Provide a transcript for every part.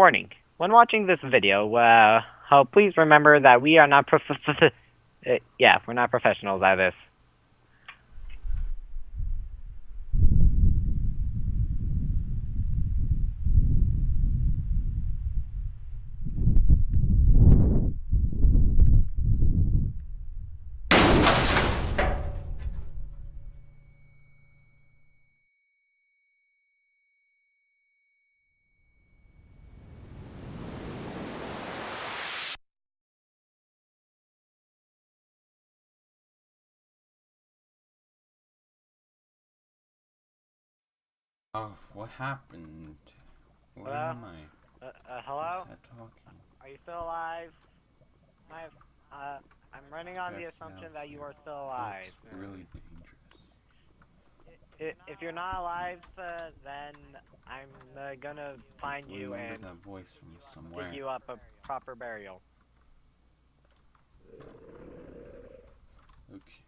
Warning. When watching this video, please remember that we are not we're not professionals at this. Oh, what happened? Where Hello? am I? Hello? Who's that talking? Are you still alive? I'm running on the Back assumption out that you here. are still alive. Looks really dangerous. If you're not alive, then I'm gonna find you Remember and that voice from dig somewhere. you up a proper burial. Okay.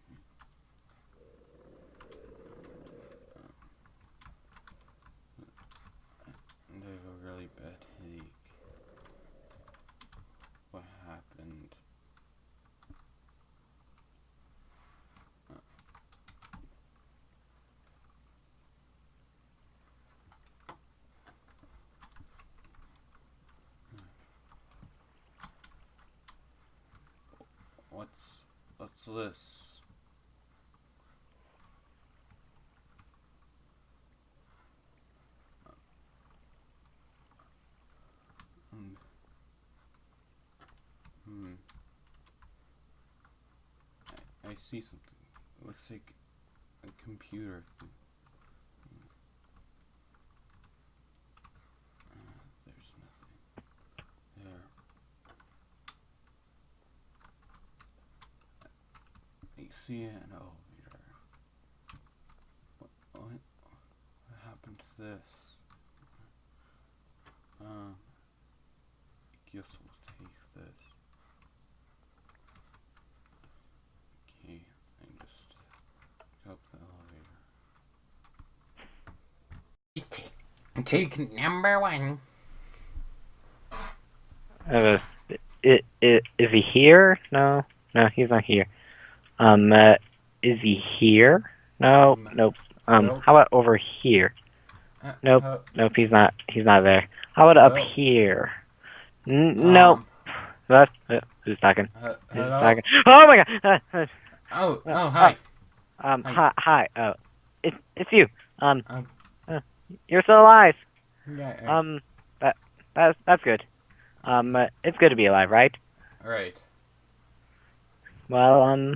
I have a really bad headache. What happened? What's this? Hmm. Hmm. I see something. It looks like a computer. There's nothing there. I see an elevator. What happened to this? I guess we'll take this. Okay, I just up the elevator. Take number one. Uh, is he here? No, he's not here. Is he here? No, nope. Nope. How about over here? Nope, he's not. He's not there. How about up here? Nope. What? Who's talking? Who's Hello. talking? Oh my god! Hi. Hi. Oh, it's you. Um, You're still alive. yeah. That that's good. It's good to be alive, right? Right. Well,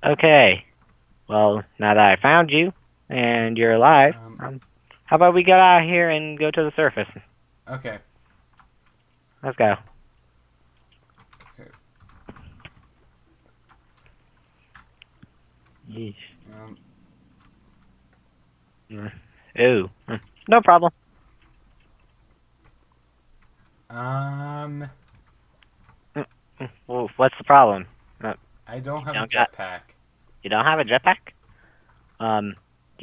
okay. Well, now that I found you and you're alive, how about we get out of here and go to the surface? Okay. Let's go. Okay. Yeesh. Ooh. No problem. Well, what's the problem? I don't have a don't got, jetpack. you don't have a jetpack? Do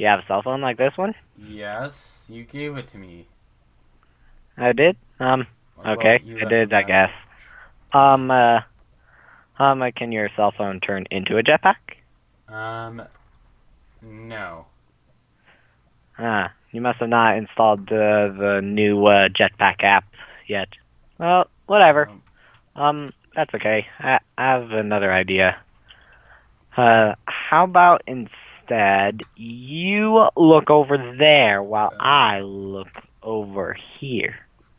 you have a cell phone like this one? Yes, you gave it to me. I did. Well, Okay, you I left a did, I guess. message. Um, uh, can your cell phone turn into a jetpack? No. You must have not installed the new jetpack app yet. Well, whatever. That's okay. I have another idea. How about instead you look over there while I look over here?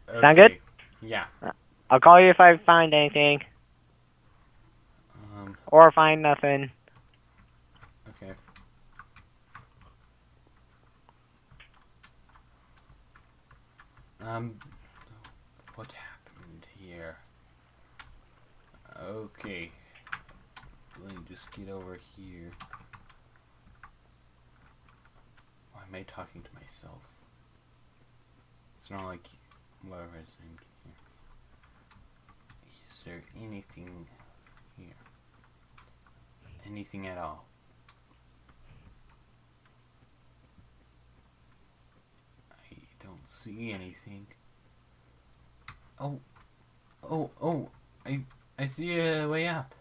Okay. Sound good? Yeah. I'll call you if I find anything. Or find nothing. Okay. What happened here? Okay. Let me just get over here. Why am I talking to myself? It's not like whatever is in here. Is there anything here? Anything at all? I don't see anything. Oh, oh! I see a way up.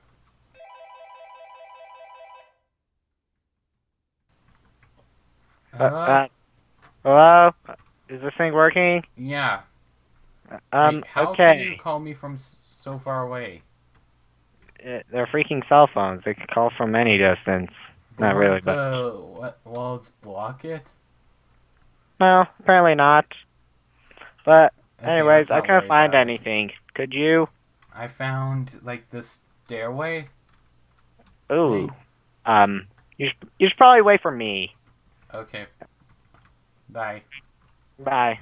Uh, Hello? uh, hello? Is this thing working? Yeah. Wait, how can you Okay. call me from so far away? They're freaking cell phones. They can call from any distance. But Not really, won't but... the walls block it? No, apparently not. But, Okay, anyways, let's I not couldn't worry find about it. anything. Could you? I found, like, the stairway Ooh. thing. You should probably wait for me. Okay, bye. Bye.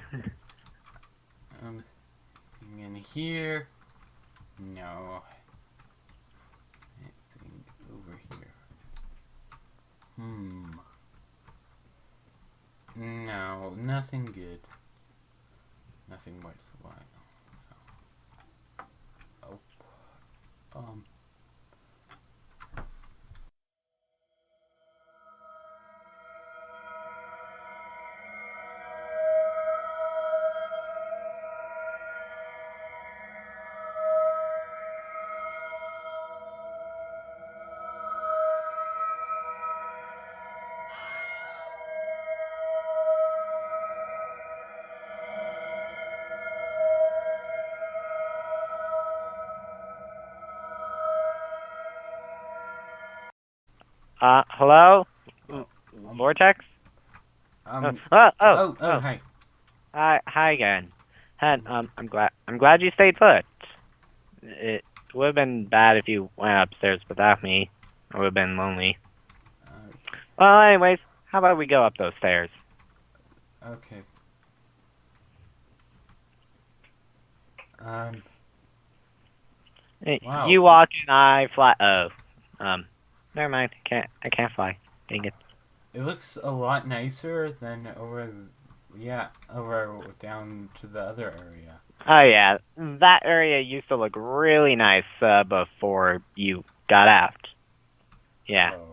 In here. No. Anything over here. No, nothing good. Nothing worthwhile. Oh. Um. Hello? Oh. Vortex? Um. Oh. Oh. Hi. Hi again. And, I'm glad you stayed put. It would have been bad if you went upstairs without me. I would have been lonely. Well, anyways, how about we go up those stairs? Okay. Wow. You walk and I fly. Oh, never mind. I can't fly. Dang it. It looks a lot nicer than over. Yeah, over down to the other area. Oh yeah, that area used to look really nice before you got out. Yeah. Oh.